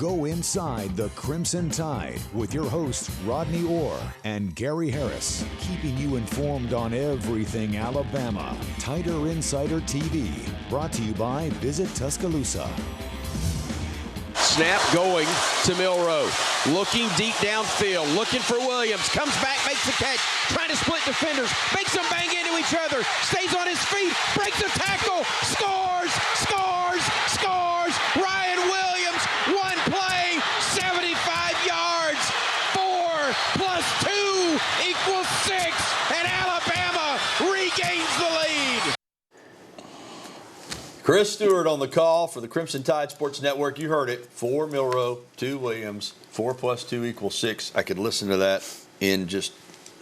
Go inside the Crimson Tide with your hosts Rodney Orr and Gary Harris, keeping you informed on everything Alabama. Tider Insider TV, brought to you by Visit Tuscaloosa. Snap going to Milro, looking deep downfield, looking for Williams, comes back, makes the catch, trying to split defenders, makes them bang into each other, stays on his feet, breaks a tackle, scores, scores, scores. Ryan Williams, one play, 75 yards, 4 + 2 equals 6, and Alabama regains the lead. Chris Stewart on the call for the Crimson Tide Sports Network. You heard it. 4 Milro, 2 Williams, 4 + 2 equals 6. I could listen to that in just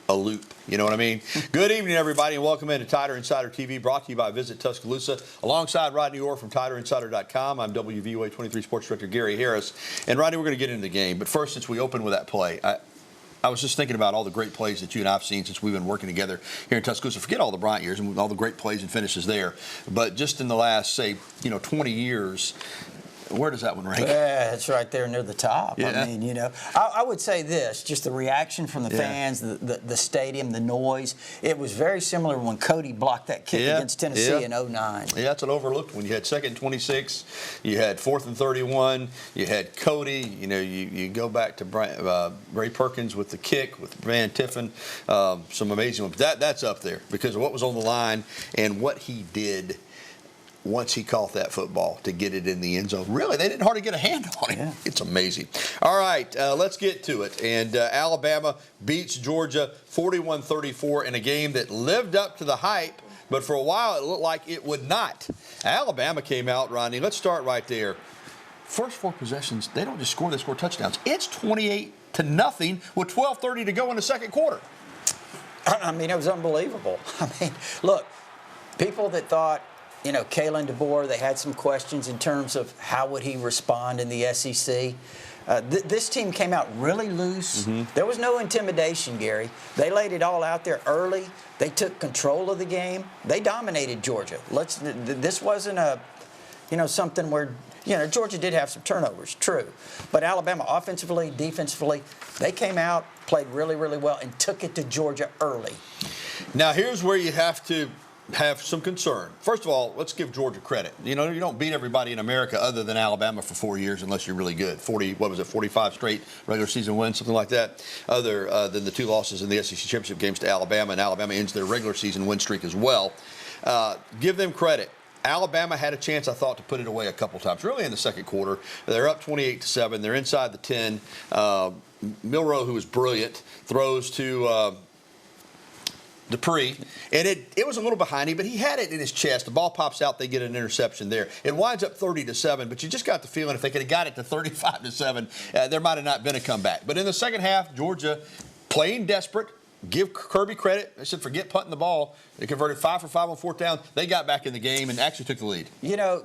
a loop. You know what I mean? Good evening, everybody, and welcome into Tider Insider TV, brought to you by Visit Tuscaloosa. Alongside Rodney Orr from TiderInsider.com, I'm WVOA 23 Sports Director Gary Harris. And, Rodney, we're going to get into the game. But first, since we opened with that play, I was just thinking about all the great plays that you and I have seen since we've been working together here in Tuscaloosa. Forget all the Bryant years and all the great plays and finishes there. But just in the last, say, 20 years, where does that one rank? Yeah, it's right there near the top. Yeah. I mean, I would say this, just the reaction from the fans, the stadium, the noise. It was very similar when Cody blocked that kick against Tennessee in 09. Yeah, that's an overlooked one. You had 2nd and 26. You had 4th and 31. You had Cody. You go back to Ray Perkins with the kick, with Van Tiffin. Some amazing ones. That's up there because of what was on the line and what he did once he caught that football to get it in the end zone. Really, they didn't hardly get a hand on it. Yeah. It's amazing. All right, let's get to it. And Alabama beats Georgia 41-34 in a game that lived up to the hype, but for a while it looked like it would not. Alabama came out, Rodney. Let's start right there. First 4 possessions, they don't just score, they score touchdowns. It's 28-0 with 12:30 to go in the second quarter. I mean, it was unbelievable. I mean, look, people that thought, Kalen DeBoer, they had some questions in terms of how would he respond in the SEC. This team came out really loose. There was no intimidation, Gary. They laid it all out there early. They took control of the game. They dominated Georgia. This wasn't something where, Georgia did have some turnovers, true. But Alabama, offensively, defensively, they came out, played really, really well, and took it to Georgia early. Now, here's where you have to have some concern. First of all, let's give Georgia credit. You don't beat everybody in America other than Alabama for 4 years unless you're really good. 45 straight regular season wins, something like that, other than the 2 losses in the SEC championship games to Alabama, and Alabama ends their regular season win streak as well. Give them credit. Alabama had a chance, I thought, to put it away a couple times, really in the second quarter. They're up 28-7. They're inside the 10. Milro, who was brilliant, throws to Dupree, and it was a little behind him, but he had it in his chest. The ball pops out, they get an interception there. It winds up 30-7, but you just got the feeling if they could have got it to 35-7, there might have not been a comeback. But in the second half, Georgia playing desperate. Give Kirby credit. They said forget punting the ball. They converted 5 for 5 on 4th down. They got back in the game and actually took the lead.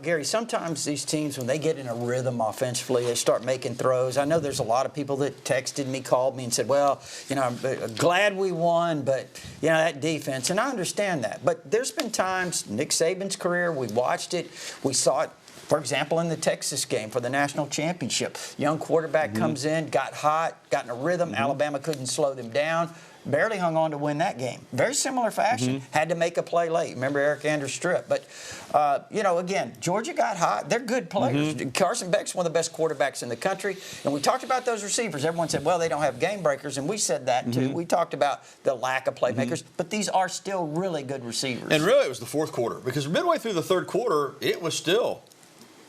Gary, sometimes these teams, when they get in a rhythm offensively, they start making throws. I know there's a lot of people that texted me, called me, and said, well, I'm glad we won, but, that defense. And I understand that. But there's been times, Nick Saban's career, we watched it, we saw it. For example, in the Texas game for the national championship, young quarterback comes in, got hot, got in a rhythm. Alabama couldn't slow them down. Barely hung on to win that game. Very similar fashion. Had to make a play late. Remember Eric Andrews' strip. But, again, Georgia got hot. They're good players. Carson Beck's one of the best quarterbacks in the country. And we talked about those receivers. Everyone said, well, they don't have game breakers. And we said that, too. We talked about the lack of playmakers. But these are still really good receivers. And really, it was the fourth quarter. Because midway through the third quarter, it was still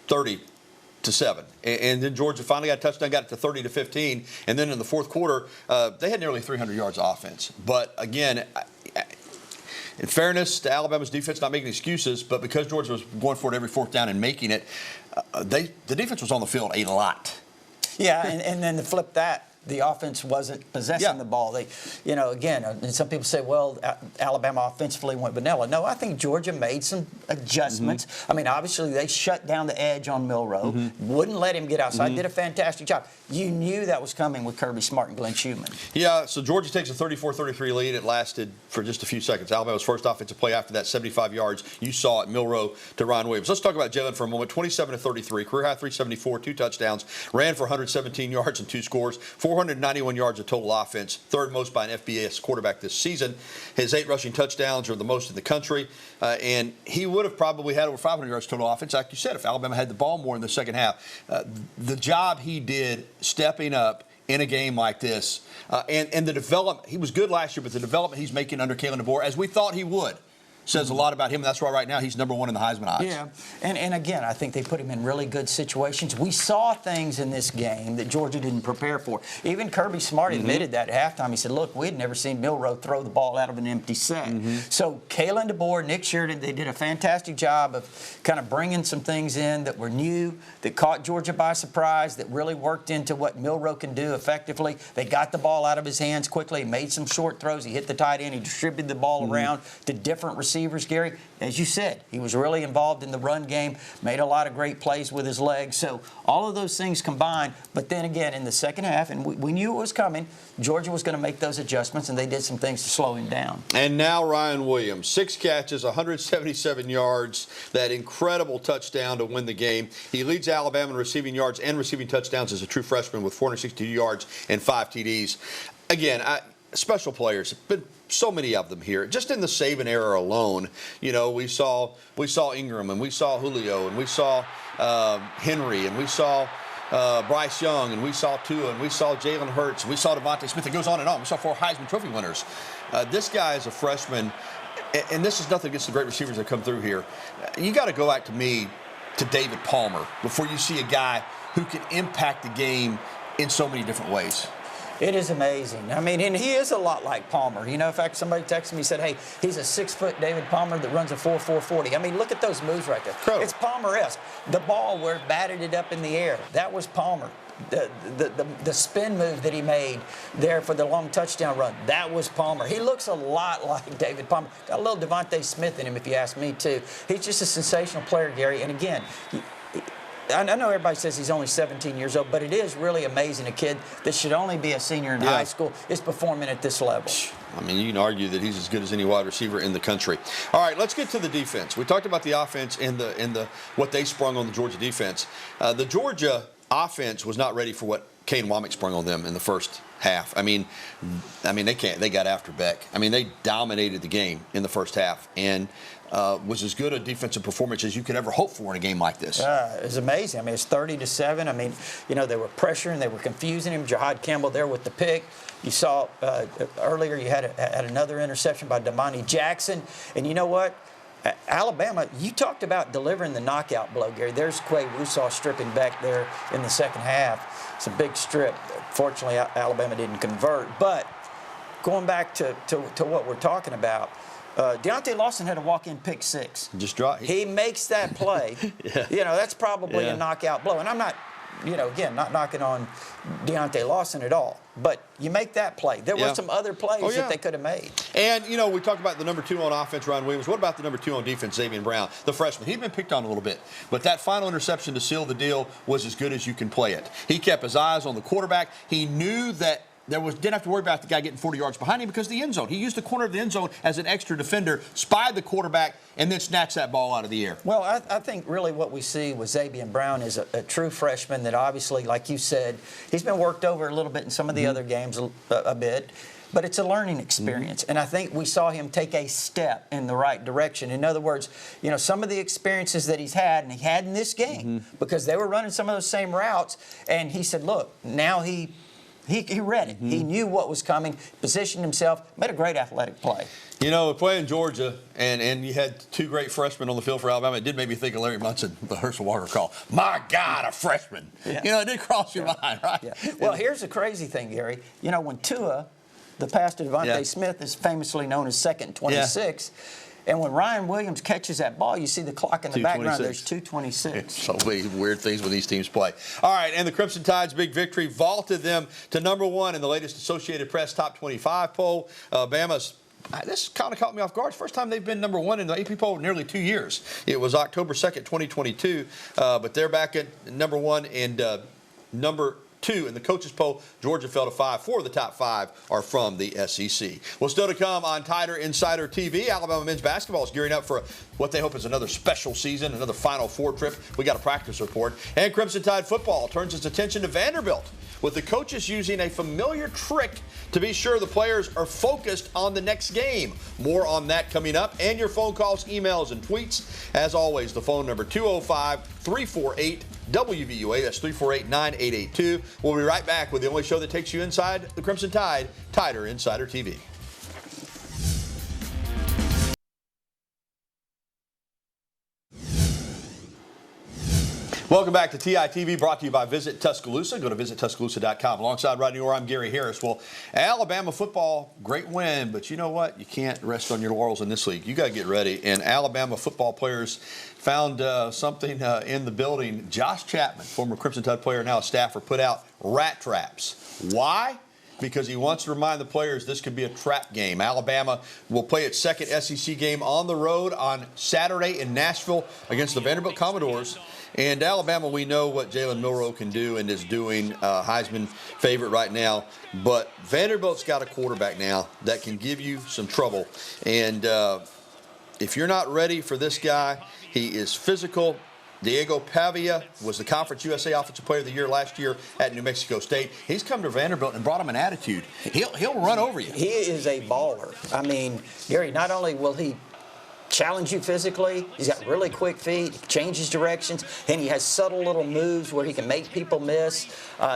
30-7. And then Georgia finally got a touchdown, got it to 30-15. And then in the fourth quarter, they had nearly 300 yards of offense. But again, in fairness to Alabama's defense, not making excuses, but because Georgia was going for it every 4th down and making it, the defense was on the field a lot. Yeah, and then to flip that, the offense wasn't possessing the ball. They, again, and some people say, well, Alabama offensively went vanilla. No, I think Georgia made some adjustments. I mean, obviously, they shut down the edge on Milro, wouldn't let him get outside, did a fantastic job. You knew that was coming with Kirby Smart and Glenn Schumann. Yeah, so Georgia takes a 34-33 lead. It lasted for just a few seconds. Alabama's first offensive play after that, 75 yards. You saw it, Milro to Ryan Williams. Let's talk about Jalen for a moment. 27-33, career high 374, 2 touchdowns, ran for 117 yards and 2 scores, 491 yards of total offense, third most by an FBS quarterback this season. His 8 rushing touchdowns are the most in the country, and he would have probably had over 500 yards total offense, like you said, if Alabama had the ball more in the second half. The job he did stepping up in a game like this, and the development, he was good last year, but the development he's making under Kalen DeBoer, as we thought he would, says a lot about him. That's why right now he's #1 in the Heisman odds. Yeah, and again, I think they put him in really good situations. We saw things in this game that Georgia didn't prepare for. Even Kirby Smart admitted that at halftime. He said, look, we had never seen Milro throw the ball out of an empty set. So Kalen DeBoer, Nick Sheridan, they did a fantastic job of kind of bringing some things in that were new, that caught Georgia by surprise, that really worked into what Milro can do effectively. They got the ball out of his hands quickly, made some short throws. He hit the tight end. He distributed the ball around to different receivers. Gary, as you said, he was really involved in the run game, made a lot of great plays with his legs. So all of those things combined, but then again, in the second half, and we knew it was coming, Georgia was going to make those adjustments, and they did some things to slow him down. And now Ryan Williams, 6 catches, 177 yards, that incredible touchdown to win the game. He leads Alabama in receiving yards and receiving touchdowns as a true freshman with 462 yards and 5 TDs. Again, special players, but so many of them here. Just in the Saban era alone, we saw Ingram, and we saw Julio, and we saw Henry, and we saw Bryce Young, and we saw Tua, and we saw Jalen Hurts, and we saw Devontae Smith. It goes on and on. We saw 4 Heisman Trophy winners. This guy is a freshman, and this is nothing against the great receivers that come through here. You got to go back to David Palmer before you see a guy who can impact the game in so many different ways. It is amazing. I mean, and he is a lot like Palmer. In fact, somebody texted me and said, hey, he's a 6-foot David Palmer that runs a 4.40. I mean, look at those moves right there. Incredible. It's Palmer-esque. The ball where it batted it up in the air, that was Palmer. The spin move that he made there for the long touchdown run, that was Palmer. He looks a lot like David Palmer. Got a little Devontae Smith in him, if you ask me, too. He's just a sensational player, Gary. And again, I know everybody says he's only 17 years old, but it is really amazing a kid that should only be a senior in high school is performing at this level. I mean, you can argue that he's as good as any wide receiver in the country. All right, let's get to the defense. We talked about the offense and the what they sprung on the Georgia defense. The Georgia offense was not ready for what Kane Womack sprung on them in the first half. I mean, they got after Beck. I mean, they dominated the game in the first half and was as good a defensive performance as you could ever hope for in a game like this. It was amazing. I mean, it's 30-7. I mean, they were pressuring, they were confusing him. Jahad Campbell there with the pick. You saw earlier you had another interception by Damani Jackson. And you know what? Alabama, you talked about delivering the knockout blow, Gary. There's Quay Wusaw stripping back there in the second half. It's a big strip. Fortunately, Alabama didn't convert. But going back to what we're talking about, Deontay Lawson had a walk-in pick 6. Just drop. He makes that play. That's probably a knockout blow. And I'm not, again, not knocking on Deontay Lawson at all. But you make that play. There were some other plays that they could have made. And, we talked about the number 2 on offense, Ryan Williams. What about the number 2 on defense, Zabien Brown, the freshman? He'd been picked on a little bit. But that final interception to seal the deal was as good as you can play it. He kept his eyes on the quarterback. He knew that didn't have to worry about the guy getting 40 yards behind him because of the end zone. He used the corner of the end zone as an extra defender, spied the quarterback, and then snatched that ball out of the air. Well, I think really what we see with Zabien Brown is a true freshman that obviously, like you said, he's been worked over a little bit in some of the other games a bit. But it's a learning experience. And I think we saw him take a step in the right direction. In other words, some of the experiences that he's had, and he had in this game, because they were running some of those same routes, and he said, look, now he read it. He knew what was coming, positioned himself, made a great athletic play. Playing Georgia, and you had 2 great freshmen on the field for Alabama, it did make me think of Larry Munson, the Herschel Walker call. My God, a freshman. Yeah. It did cross your mind, right? Yeah. Well, here's the crazy thing, Gary. When Tua, the pass to Devontae Smith, is famously known as 2nd 26, And when Ryan Williams catches that ball, you see the clock in the background. There's 2:26. So many weird things when these teams play. All right, and the Crimson Tide's big victory vaulted them to #1 in the latest Associated Press Top 25 poll. Bama's this kind of caught me off guard. First time they've been #1 in the AP poll in nearly 2 years. It was October 2nd, 2022, but they're back at #1 and number 2 in the coaches poll. Georgia fell to 5. 4 of the top 5 are from the SEC. Well, still to come on Tider Insider TV. Alabama men's basketball is gearing up for what they hope is another special season, another Final Four trip. We got a practice report. And Crimson Tide football turns its attention to Vanderbilt, with the coaches using a familiar trick to be sure the players are focused on the next game. More on that coming up, and your phone calls, emails, and tweets. As always, the phone number 205-348-WVUA. That's 348-9882. We'll be right back with the only show that takes you inside the Crimson Tide, Tider Insider TV. Welcome back to TITV, brought to you by Visit Tuscaloosa. Go to visittuscaloosa.com. Alongside Rodney Orr, I'm Gary Harris. Well, Alabama football, great win, but you know what? You can't rest on your laurels in this league. You got to get ready. And Alabama football players found something in the building. Josh Chapman, former Crimson Tide player, now a staffer, put out rat traps. Why? Because he wants to remind the players this could be a trap game. Alabama will play its second SEC game on the road on Saturday in Nashville against the Vanderbilt Commodores. And Alabama, we know what Jalen Milro can do and is doing, Heisman favorite right now. But Vanderbilt's got a quarterback now that can give you some trouble. And if you're not ready for this guy, he is physical. Diego Pavia was the Conference USA Offensive Player of the Year last year at New Mexico State. He's come to Vanderbilt and brought him an attitude. He'll run over you. He is a baller. I mean, Gary, not only will he challenge you physically, he's got really quick feet, he changes directions, and he has subtle little moves where he can make people miss.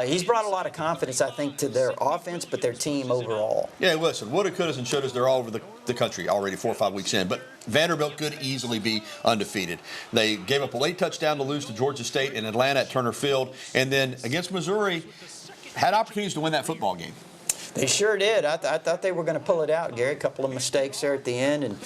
He's brought a lot of confidence, I think, to their offense, but their team overall. Yeah, listen, woulda, couldas, and shouldas, they're all over the country already 4 or 5 weeks in, but Vanderbilt could easily be undefeated. They gave up a late touchdown to lose to Georgia State in Atlanta at Turner Field, and then against Missouri, had opportunities to win that football game. They sure did. I thought they were going to pull it out, Gary. A couple of mistakes there at the end, and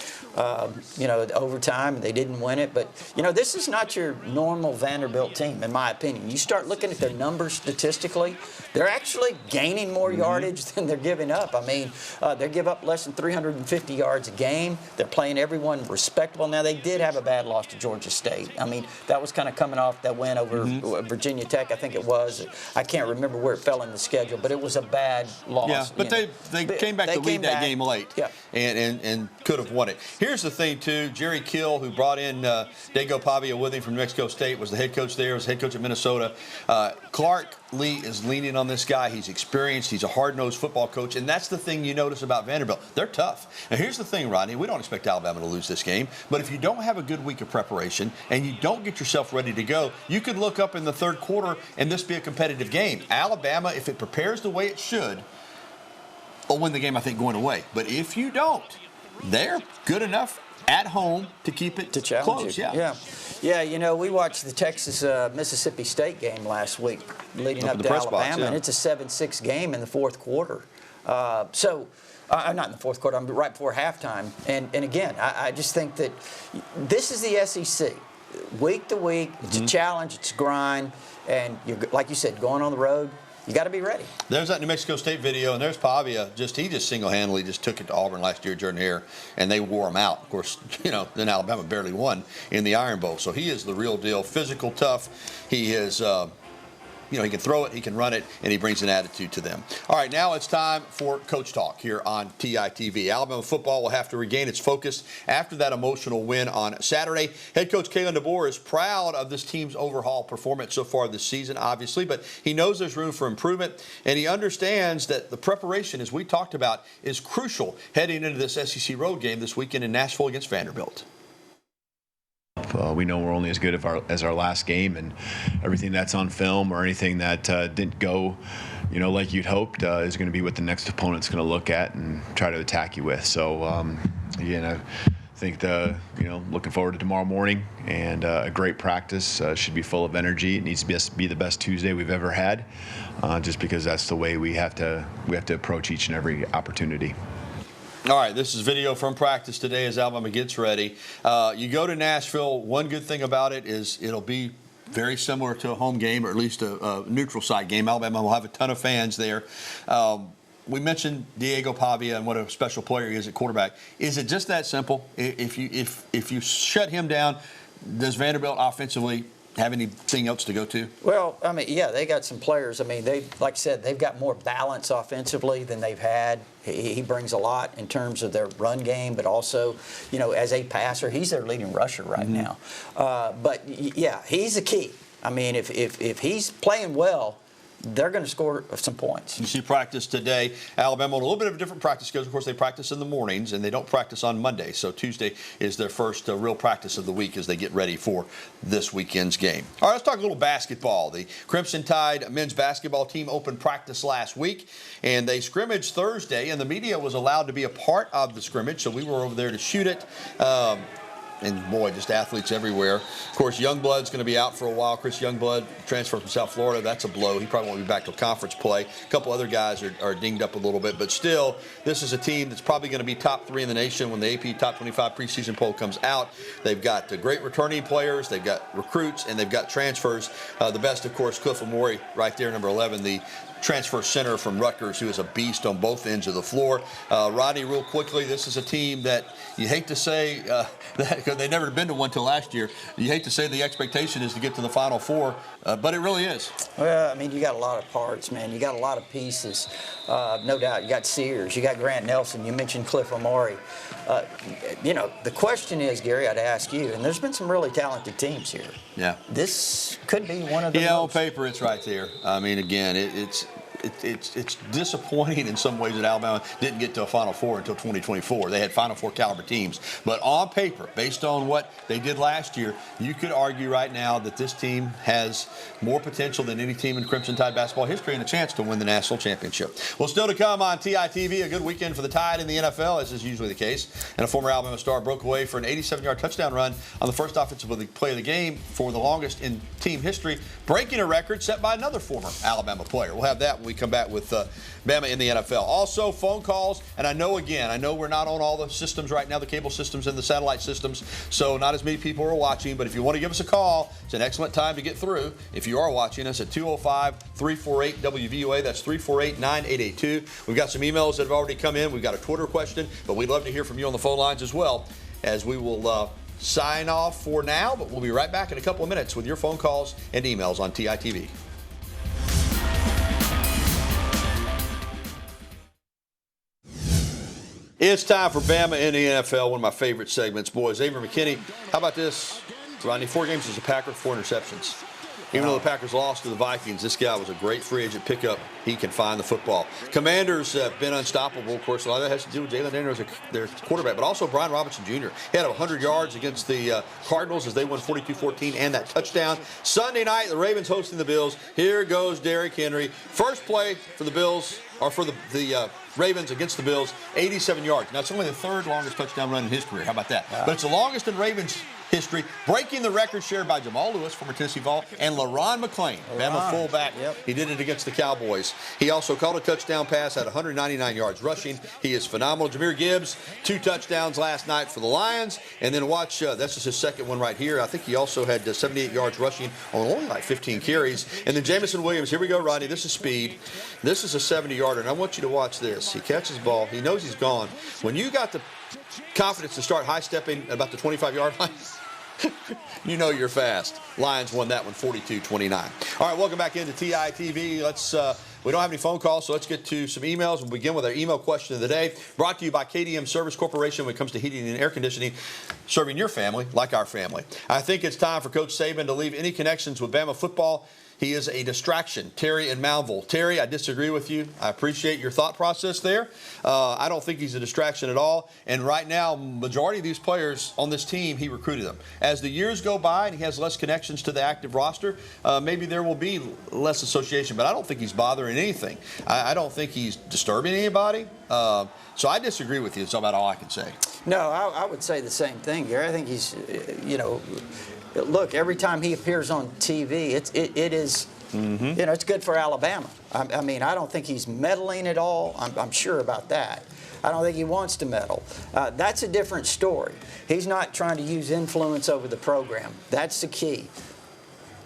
overtime, they didn't win it. But this is not your normal Vanderbilt team, in my opinion. You start looking at their numbers statistically, they're actually gaining more yardage than they're giving up. I mean, they give up less than 350 yards a game. They're playing everyone respectable. Now, they did have a bad loss to Georgia State. I mean, that was kind of coming off that win over Virginia Tech, I think it was. I can't remember where it fell in the schedule, but it was a bad loss. Yeah, but they came back to lead that game late, and could have won it. Here's the thing, too. Jerry Kill, who brought in Diego Pavia with him from New Mexico State, was the head coach there, was the head coach at Minnesota. Clark Lee is leaning on this guy. He's experienced. He's a hard-nosed football coach, and that's the thing you notice about Vanderbilt. They're tough. Now, here's the thing, Rodney. We don't expect Alabama to lose this game, but if you don't have a good week of preparation and you don't get yourself ready to go, you could look up in the third quarter and this be a competitive game. Alabama, if it prepares the way it should, will win the game, I think, going away. But if you don't, they're good enough at home to keep it close. Yeah, we watched the Texas-Mississippi State game last week leading up to Alabama, and it's a 7-6 game in the fourth quarter. Not in the fourth quarter, right before halftime. And again, I just think that this is the SEC. Week to week, it's a challenge, it's a grind, and you're, like you said, going on the road, you got to be ready. There's that New Mexico State video, and there's Pavia. He just single-handedly just took it to Auburn last year, Jordan Hare, and they wore him out. Of course, then Alabama barely won in the Iron Bowl. So he is the real deal. Physical, tough. He is, he can throw it, he can run it, and he brings an attitude to them. All right, now it's time for Coach Talk here on TITV. Alabama football will have to regain its focus after that emotional win on Saturday. Head coach Kalen DeBoer is proud of this team's overhaul performance so far this season, obviously, but he knows there's room for improvement, and he understands that the preparation, as we talked about, is crucial heading into this SEC road game this weekend in Nashville against Vanderbilt. We know we're only as good as our last game, and everything that's on film or anything that didn't go, like you'd hoped, is going to be what the next opponent's going to look at and try to attack you with. So, again, I think looking forward to tomorrow morning, and a great practice. Should be full of energy. It needs to be the best Tuesday we've ever had, just because that's the way we have to approach each and every opportunity. All right, this is video from practice today as Alabama gets ready. You go to Nashville, one good thing about it is it'll be very similar to a home game, or at least a neutral site game. Alabama will have a ton of fans there. We mentioned Diego Pavia and what a special player he is at quarterback. Is it just that simple? If you shut him down, does Vanderbilt offensively have anything else to go to? Well, I mean, yeah, they got some players. I mean, like I said, they've got more balance offensively than they've had. He brings a lot in terms of their run game, but also, you know, as a passer, he's their leading rusher right now. But yeah, he's the key. I mean, if he's playing well, they're going to score some points. You see practice today. Alabama on a little bit of a different practice schedule. Of course, they practice in the mornings, and they don't practice on Monday. So Tuesday is their first real practice of the week as they get ready for this weekend's game. All right, let's talk a little basketball. The Crimson Tide men's basketball team opened practice last week, and they scrimmaged Thursday, and the media was allowed to be a part of the scrimmage, so we were over there to shoot it. And, boy, just athletes everywhere. Of course, Youngblood's going to be out for a while. Chris Youngblood transferred from South Florida. That's a blow. He probably won't be back till conference play. A couple other guys are dinged up a little bit. But still, this is a team that's probably going to be top 3 in the nation when the AP Top 25 preseason poll comes out. They've got great returning players. They've got recruits, and they've got transfers. The best, of course, Cliff Amore right there, number 11, the transfer center from Rutgers, who is a beast on both ends of the floor. Rodney, real quickly, this is a team that you hate to say that because they've never been to one till last year. You hate to say the expectation is to get to the Final Four, but it really is. Well, I mean, you got a lot of parts, man. You got a lot of pieces, no doubt. You got Sears, you got Grant Nelson. You mentioned Cliff Amore. You know, the question is, Gary, I'd ask you, and there's been some really talented teams here. Yeah. This could be one of the on paper, it's right there. I mean, again, it's disappointing in some ways that Alabama didn't get to a Final Four until 2024. They had Final Four caliber teams. But on paper, based on what they did last year, you could argue right now that this team has more potential than any team in Crimson Tide basketball history and a chance to win the national championship. Well, still to come on TITV, a good weekend for the Tide in the NFL, as is usually the case. And a former Alabama star broke away for an 87-yard touchdown run on the first offensive play of the game for the longest in team history, breaking a record set by another former Alabama player. We'll have that when we come back with Bama in the NFL. Also, phone calls, and I know we're not on all the systems right now, the cable systems and the satellite systems, so not as many people are watching, but if you want to give us a call, it's an excellent time to get through. If you are watching us at 205-348-WVUA, that's 348-9882. We've got some emails that have already come in. We've got a Twitter question, but we'd love to hear from you on the phone lines as well, as we will sign off for now, but we'll be right back in a couple of minutes with your phone calls and emails on TITV. It's time for Bama in the NFL, one of my favorite segments. Boys, Xavier McKinney, how about this? Rodney, 4 games as a Packer, 4 interceptions. Even though the Packers lost to the Vikings, this guy was a great free agent pickup. He can find the football. Commanders have been unstoppable. Of course, a lot of that has to do with Jalen Daniels, their quarterback, but also Brian Robinson Jr. He had 100 yards against the Cardinals as they won 42-14 and that touchdown. Sunday night, the Ravens hosting the Bills. Here goes Derrick Henry. First play for the Bills, or for the Ravens against the Bills, 87 yards. Now, it's only the 3rd longest touchdown run in his career. How about that? Wow. But it's the longest in Ravens history, breaking the record shared by Jamal Lewis, former Tennessee Vol, and LaRon McClain, Bama fullback. Yep. He did it against the Cowboys. He also caught a touchdown pass at 199 yards rushing. He is phenomenal. Jahmyr Gibbs, 2 touchdowns last night for the Lions. And then watch, that's just his second one right here. I think he also had 78 yards rushing on only like 15 carries. And then Jamison Williams, here we go, Rodney. This is speed. This is a 70-yarder, and I want you to watch this. He catches the ball. He knows he's gone. When you got the confidence to start high-stepping about the 25-yard line, you know you're fast. Lions won that one 42-29. All right, welcome back into TITV. We don't have any phone calls, so let's get to some emails. We'll begin with our email question of the day, brought to you by KDM Service Corporation when it comes to heating and air conditioning, serving your family like our family. I think it's time for Coach Saban to leave any connections with Bama football. He is a distraction. Terry in Moundville. Terry, I disagree with you. I appreciate your thought process there. I don't think he's a distraction at all. And right now, majority of these players on this team, he recruited them. As the years go by and he has less connections to the active roster, maybe there will be less association. But I don't think he's bothering anything. I don't think he's disturbing anybody. So I disagree with you. It's about all I can say. No, I would say the same thing, Gary. I think he's, look, every time he appears on TV, it is, it's good for Alabama. I mean, I don't think he's meddling at all. I'm sure about that. I don't think he wants to meddle. That's a different story. He's not trying to use influence over the program. That's the key.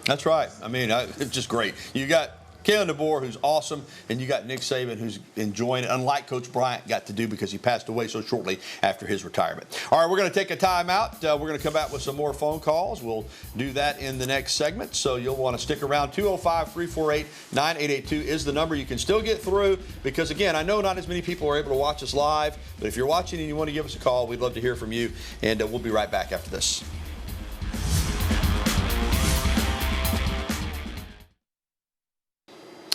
That's right. I mean, it's just great. You got Kalen DeBoer, who's awesome, and you got Nick Saban, who's enjoying it, unlike Coach Bryant got to do because he passed away so shortly after his retirement. All right, we're going to take a timeout. We're going to come back with some more phone calls. We'll do that in the next segment, so you'll want to stick around. 205-348-9882 is the number. You can still get through because, again, I know not as many people are able to watch us live, but if you're watching and you want to give us a call, we'd love to hear from you, and we'll be right back after this.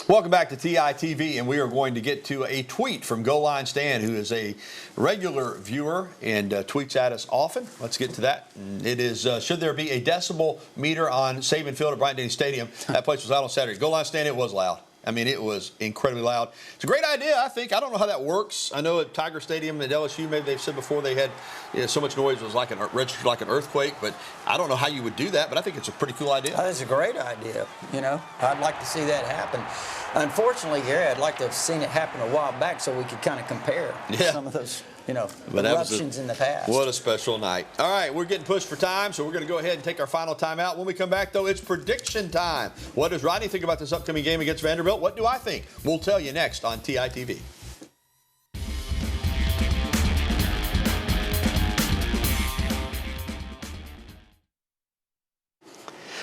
Welcome back to TITV, and we are going to get to a tweet from Goal Line Stan, who is a regular viewer and tweets at us often. Let's get to that. It is, should there be a decibel meter on Saban Field at Bryant-Denny Stadium? That place was loud on Saturday. Goal Line Stan, it was loud. I mean, it was incredibly loud. It's a great idea, I think. I don't know how that works. I know at Tiger Stadium at LSU, maybe they've said before they had so much noise it was like registered like an earthquake, but I don't know how you would do that, but I think it's a pretty cool idea. That's a great idea. You know, I'd like to see that happen. Unfortunately, Gary, I'd like to have seen it happen a while back so we could kind of compare some of those, eruptions in the past. What a special night. All right, we're getting pushed for time, so we're going to go ahead and take our final timeout. When we come back, though, it's prediction time. What does Rodney think about this upcoming game against Vanderbilt? What do I think? We'll tell you next on TITV.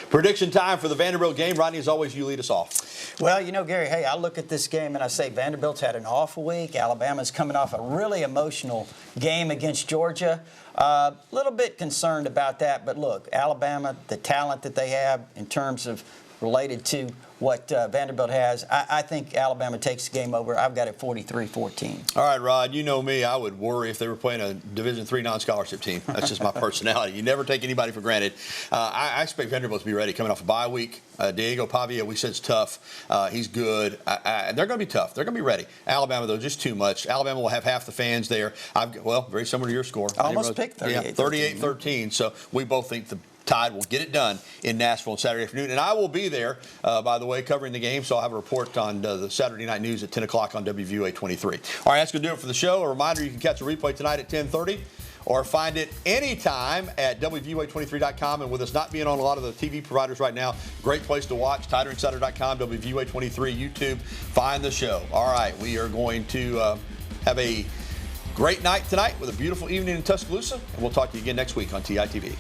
Prediction time for the Vanderbilt game. Rodney, as always, you lead us off. Well, Gary, hey, I look at this game and I say Vanderbilt's had an awful week. Alabama's coming off a really emotional game against Georgia. A little bit concerned about that, but look, Alabama, the talent that they have in terms of related to what Vanderbilt has, I think Alabama takes the game over. I've got it 43-14. All right, Rod, you know me. I would worry if they were playing a Division III non-scholarship team. That's just my personality. You never take anybody for granted. I expect Vanderbilt to be ready coming off a bye week. Diego Pavia, we said, is tough. He's good. They're going to be tough. They're going to be ready. Alabama, though, just too much. Alabama will have half the fans there. Very similar to your score. I almost picked 38-13. 38-13. So we both think the Tide will get it done in Nashville on Saturday afternoon. And I will be there, by the way, covering the game. So I'll have a report on the Saturday night news at 10 o'clock on WVUA 23. All right, that's going to do it for the show. A reminder, you can catch a replay tonight at 10:30 or find it anytime at WVUA23.com. And with us not being on a lot of the TV providers right now, great place to watch, TiderInsider.com, WVUA23, YouTube. Find the show. All right, we are going to have a great night tonight with a beautiful evening in Tuscaloosa. And we'll talk to you again next week on TITV.